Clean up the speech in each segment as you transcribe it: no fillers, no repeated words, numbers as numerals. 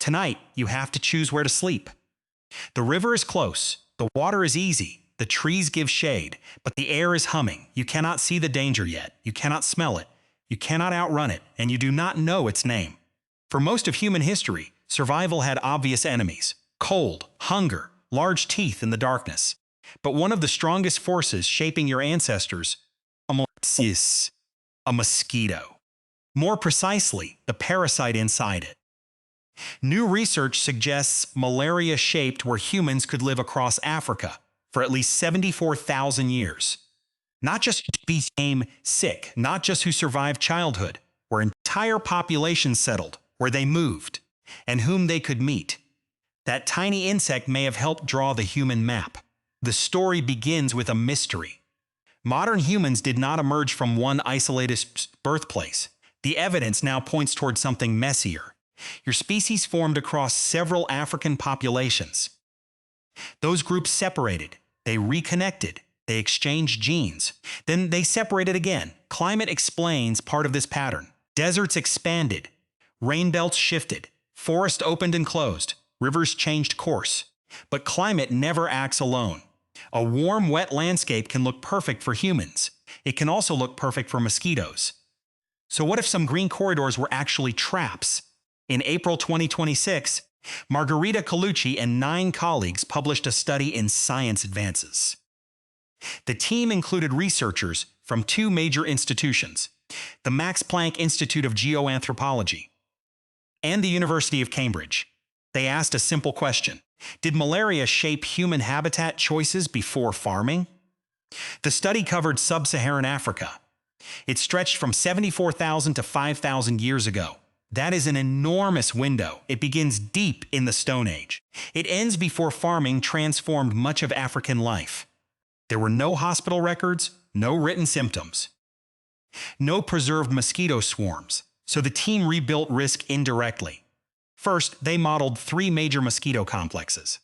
Tonight, you have to choose where to sleep. The river is close, the water is easy, the trees give shade, but the air is humming. You cannot see the danger yet, you cannot smell it, you cannot outrun it, and you do not know its name. For most of human history, survival had obvious enemies: cold, hunger, large teeth in the darkness. But one of the strongest forces shaping your ancestors is a mosquito. More precisely, the parasite inside it. New research suggests malaria shaped where humans could live across Africa for at least 74,000 years. Not just who became sick, not just who survived childhood, where entire populations settled, where they moved, and whom they could meet. That tiny insect may have helped draw the human map. The story begins with a mystery. Modern humans did not emerge from one isolated birthplace. The evidence now points toward something messier. Your species formed across several African populations. Those groups separated, they reconnected, they exchanged genes. Then they separated again. Climate explains part of this pattern. Deserts expanded, rain belts shifted, forests opened and closed, rivers changed course. But climate never acts alone. A warm, wet landscape can look perfect for humans. It can also look perfect for mosquitoes. So what if some green corridors were actually traps? In April 2026, Margarita Colucci and 9 colleagues published a study in Science Advances. The team included researchers from 2 major institutions, the Max Planck Institute of Geoanthropology and the University of Cambridge. They asked a simple question: did malaria shape human habitat choices before farming? The study covered sub-Saharan Africa. It stretched from 74,000 to 5,000 years ago. That is an enormous window. It begins deep in the Stone Age. It ends before farming transformed much of African life. There were no hospital records, no written symptoms, no preserved mosquito swarms, so the team rebuilt risk indirectly. First, they modeled 3 major mosquito complexes.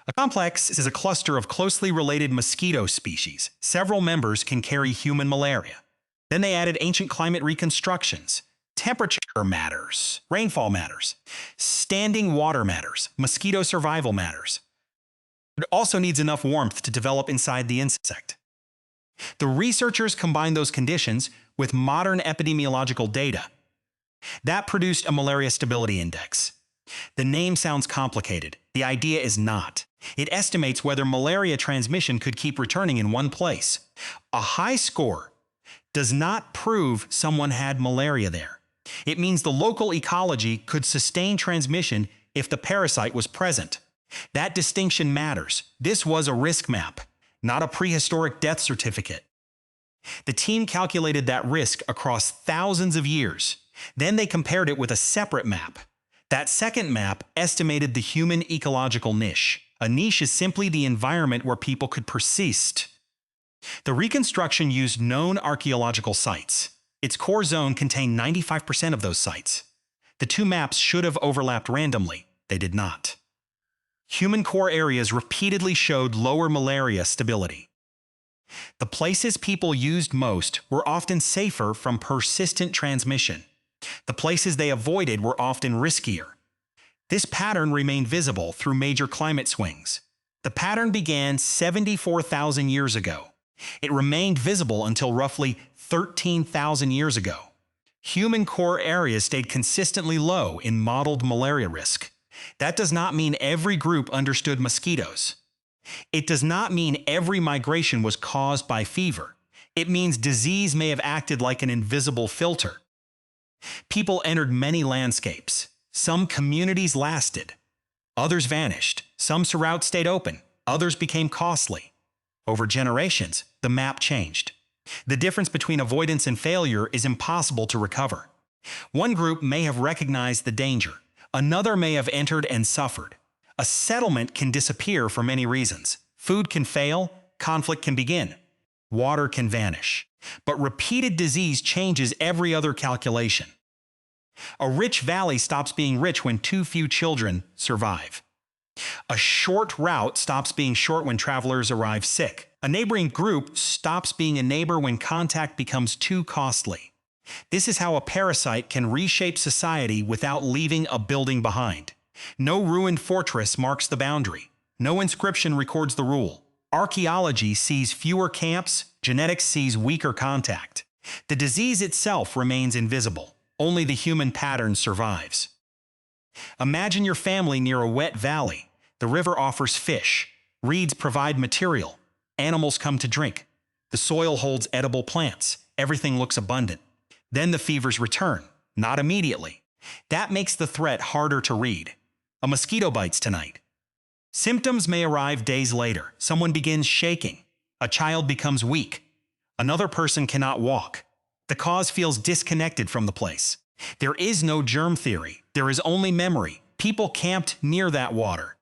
A complex is a cluster of closely related mosquito species. Several members can carry human malaria. Then they added ancient climate reconstructions. Temperature matters, rainfall matters, standing water matters, mosquito survival matters. It also needs enough warmth to develop inside the insect. The researchers combined those conditions with modern epidemiological data. That produced a malaria stability index. The name sounds complicated. The idea is not. It estimates whether malaria transmission could keep returning in one place. A high score does not prove someone had malaria there. It means the local ecology could sustain transmission if the parasite was present. That distinction matters. This was a risk map, not a prehistoric death certificate. The team calculated that risk across thousands of years. Then they compared it with a separate map. That second map estimated the human ecological niche. A niche is simply the environment where people could persist. The reconstruction used known archaeological sites. Its core zone contained 95% of those sites. The 2 maps should have overlapped randomly. They did not. Human core areas repeatedly showed lower malaria stability. The places people used most were often safer from persistent transmission. The places they avoided were often riskier. This pattern remained visible through major climate swings. The pattern began 74,000 years ago. It remained visible until roughly 13,000 years ago. Human core areas stayed consistently low in modeled malaria risk. That does not mean every group understood mosquitoes. It does not mean every migration was caused by fever. It means disease may have acted like an invisible filter. People entered many landscapes. Some communities lasted. Others vanished. Some routes stayed open. Others became costly. Over generations, the map changed. The difference between avoidance and failure is impossible to recover. One group may have recognized the danger. Another may have entered and suffered. A settlement can disappear for many reasons. Food can fail, conflict can begin, water can vanish. But repeated disease changes every other calculation. A rich valley stops being rich when too few children survive. A short route stops being short when travelers arrive sick. A neighboring group stops being a neighbor when contact becomes too costly. This is how a parasite can reshape society without leaving a building behind. No ruined fortress marks the boundary. No inscription records the rule. Archaeology sees fewer camps, genetics sees weaker contact. The disease itself remains invisible. Only the human pattern survives. Imagine your family near a wet valley. The river offers fish. Reeds provide material. Animals come to drink. The soil holds edible plants. Everything looks abundant. Then the fevers return. Not immediately. That makes the threat harder to read. A mosquito bites tonight. Symptoms may arrive days later. Someone begins shaking. A child becomes weak. Another person cannot walk. The cause feels disconnected from the place. There is no germ theory. There is only memory. People camped near that water.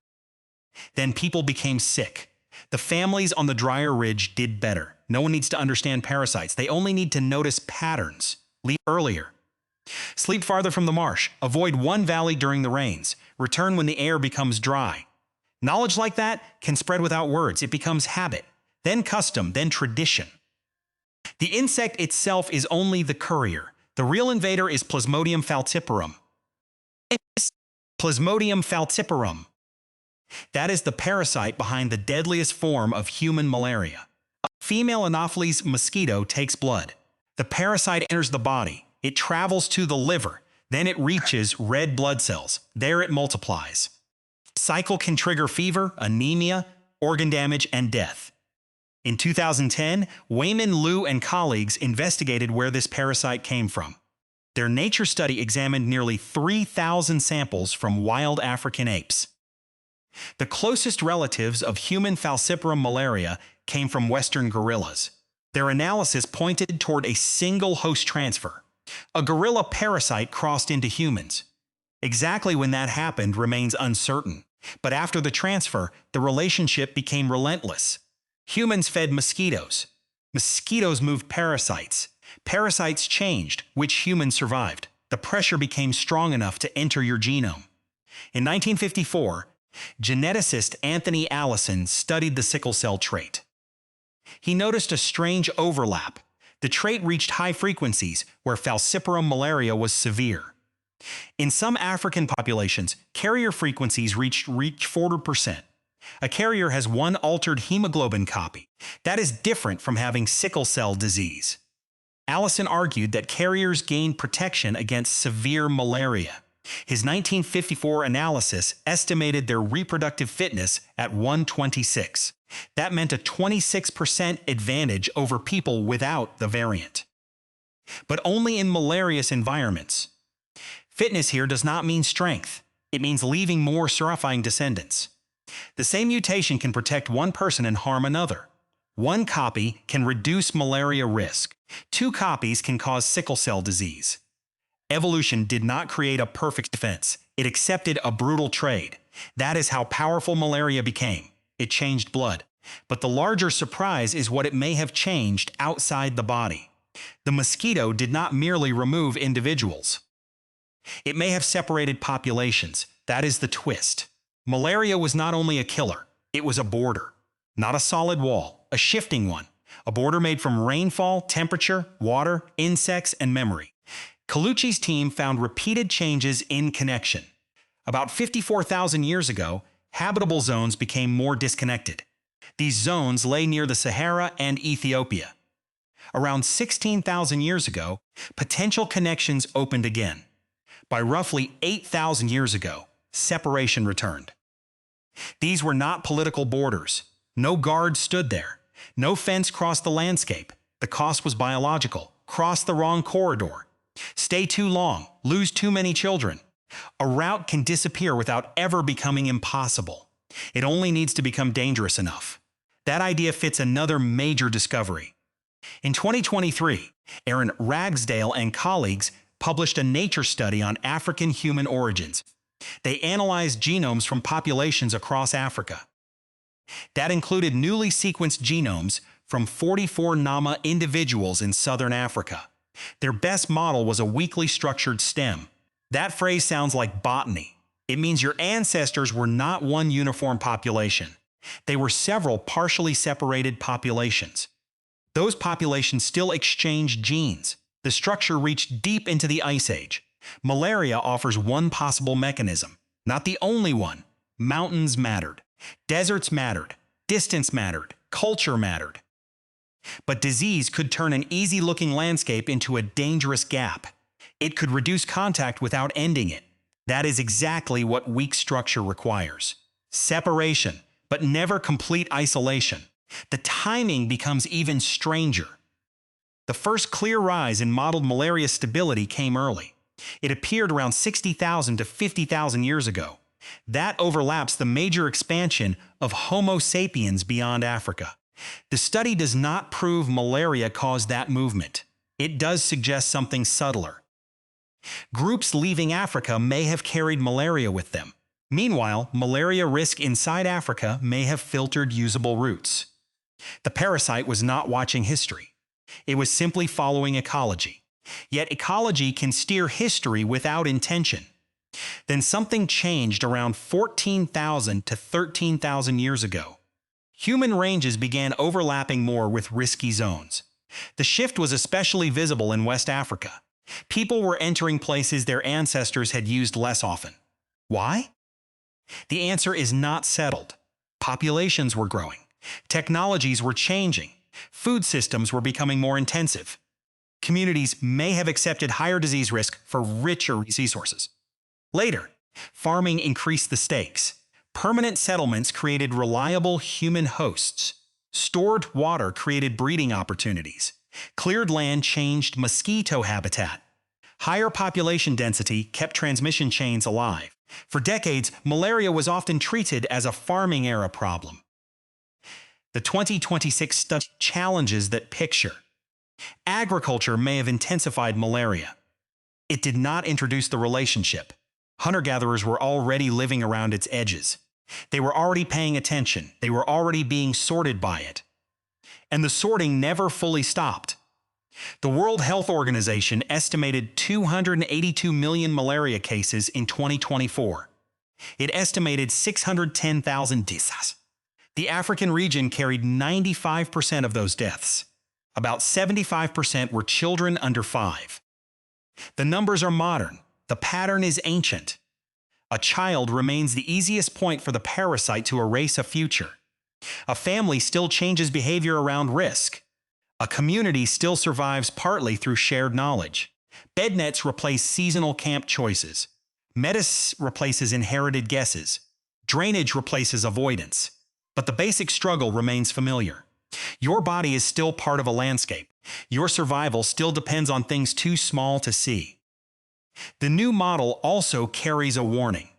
Then people became sick. The families on the drier ridge did better. No one needs to understand parasites. They only need to notice patterns. Leave earlier. Sleep farther from the marsh. Avoid one valley during the rains. Return when the air becomes dry. Knowledge like that can spread without words. It becomes habit, then custom, then tradition. The insect itself is only the courier. The real invader is Plasmodium falciparum. Plasmodium falciparum. That is the parasite behind the deadliest form of human malaria. A female Anopheles mosquito takes blood. The parasite enters the body. It travels to the liver. Then it reaches red blood cells. There it multiplies. Cycle can trigger fever, anemia, organ damage, and death. In 2010, Wayman Liu and colleagues investigated where this parasite came from. Their nature study examined nearly 3,000 samples from wild African apes. The closest relatives of human falciparum malaria came from Western gorillas. Their analysis pointed toward a single host transfer. A gorilla parasite crossed into humans. Exactly when that happened remains uncertain. But after the transfer, the relationship became relentless. Humans fed mosquitoes. Mosquitoes moved parasites. Parasites changed which humans survived. The pressure became strong enough to enter your genome. In 1954, geneticist Anthony Allison studied the sickle cell trait. He noticed a strange overlap. The trait reached high frequencies where falciparum malaria was severe. In some African populations, carrier frequencies reach 40%. A carrier has one altered hemoglobin copy. That is different from having sickle cell disease. Allison argued that carriers gain protection against severe malaria. His 1954 analysis estimated their reproductive fitness at 126. That meant a 26% advantage over people without the variant. But only in malarious environments. Fitness here does not mean strength. It means leaving more surviving descendants. The same mutation can protect one person and harm another. One copy can reduce malaria risk. 2 copies can cause sickle cell disease. Evolution did not create a perfect defense. It accepted a brutal trade. That is how powerful malaria became. It changed blood. But the larger surprise is what it may have changed outside the body. The mosquito did not merely remove individuals. It may have separated populations. That is the twist. Malaria was not only a killer, it was a border. Not a solid wall, a shifting one. A border made from rainfall, temperature, water, insects, and memory. Colucci's team found repeated changes in connection. About 54,000 years ago, habitable zones became more disconnected. These zones lay near the Sahara and Ethiopia. Around 16,000 years ago, potential connections opened again. By roughly 8,000 years ago, separation returned. These were not political borders. No guard stood there. No fence crossed the landscape. The cost was biological. Cross the wrong corridor. Stay too long. Lose too many children. A route can disappear without ever becoming impossible. It only needs to become dangerous enough. That idea fits another major discovery. In 2023, Aaron Ragsdale and colleagues published a Nature study on African human origins. They analyzed genomes from populations across Africa. That included newly sequenced genomes from 44 Nama individuals in southern Africa. Their best model was a weakly structured stem. That phrase sounds like botany. It means your ancestors were not one uniform population. They were several partially separated populations. Those populations still exchanged genes. The structure reached deep into the Ice Age. Malaria offers one possible mechanism, not the only one. Mountains mattered. Deserts mattered. Distance mattered. Culture mattered. But disease could turn an easy-looking landscape into a dangerous gap. It could reduce contact without ending it. That is exactly what weak structure requires. Separation, but never complete isolation. The timing becomes even stranger. The first clear rise in modeled malaria stability came early. It appeared around 60,000 to 50,000 years ago. That overlaps the major expansion of Homo sapiens beyond Africa. The study does not prove malaria caused that movement. It does suggest something subtler. Groups leaving Africa may have carried malaria with them. Meanwhile, malaria risk inside Africa may have filtered usable routes. The parasite was not watching history. It was simply following ecology. Yet ecology can steer history without intention. Then something changed around 14,000 to 13,000 years ago. Human ranges began overlapping more with risky zones. The shift was especially visible in West Africa. People were entering places their ancestors had used less often. Why? The answer is not settled. Populations were growing. Technologies were changing. Food systems were becoming more intensive. Communities may have accepted higher disease risk for richer resources. Later, farming increased the stakes. Permanent settlements created reliable human hosts. Stored water created breeding opportunities. Cleared land changed mosquito habitat. Higher population density kept transmission chains alive. For decades, malaria was often treated as a farming-era problem. The 2026 study challenges that picture. Agriculture may have intensified malaria. It did not introduce the relationship. Hunter-gatherers were already living around its edges. They were already paying attention. They were already being sorted by it. And the sorting never fully stopped. The World Health Organization estimated 282 million malaria cases in 2024. It estimated 610,000 deaths. The African region carried 95% of those deaths. About 75% were children under 5. The numbers are modern. The pattern is ancient. A child remains the easiest point for the parasite to erase a future. A family still changes behavior around risk. A community still survives partly through shared knowledge. Bed nets replace seasonal camp choices. Medicine replaces inherited guesses. Drainage replaces avoidance. But the basic struggle remains familiar. Your body is still part of a landscape. Your survival still depends on things too small to see. The new model also carries a warning.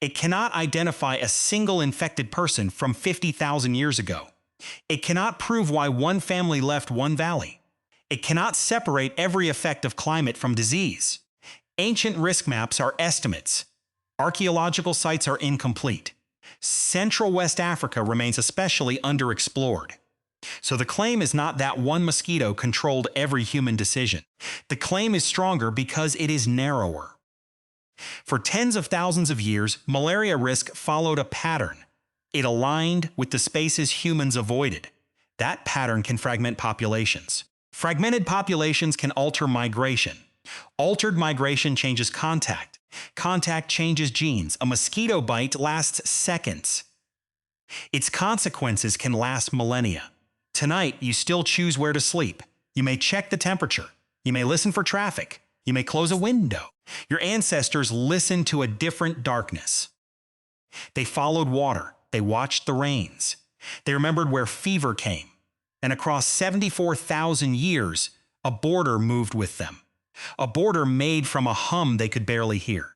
It cannot identify a single infected person from 50,000 years ago. It cannot prove why one family left one valley. It cannot separate every effect of climate from disease. Ancient risk maps are estimates. Archaeological sites are incomplete. Central West Africa remains especially underexplored. So the claim is not that one mosquito controlled every human decision. The claim is stronger because it is narrower. For tens of thousands of years, malaria risk followed a pattern. It aligned with the spaces humans avoided. That pattern can fragment populations. Fragmented populations can alter migration. Altered migration changes contact. Contact changes genes. A mosquito bite lasts seconds. Its consequences can last millennia. Tonight, you still choose where to sleep. You may check the temperature. You may listen for traffic. You may close a window. Your ancestors listened to a different darkness. They followed water. They watched the rains. They remembered where fever came. And across 74,000 years, a border moved with them. A border made from a hum they could barely hear.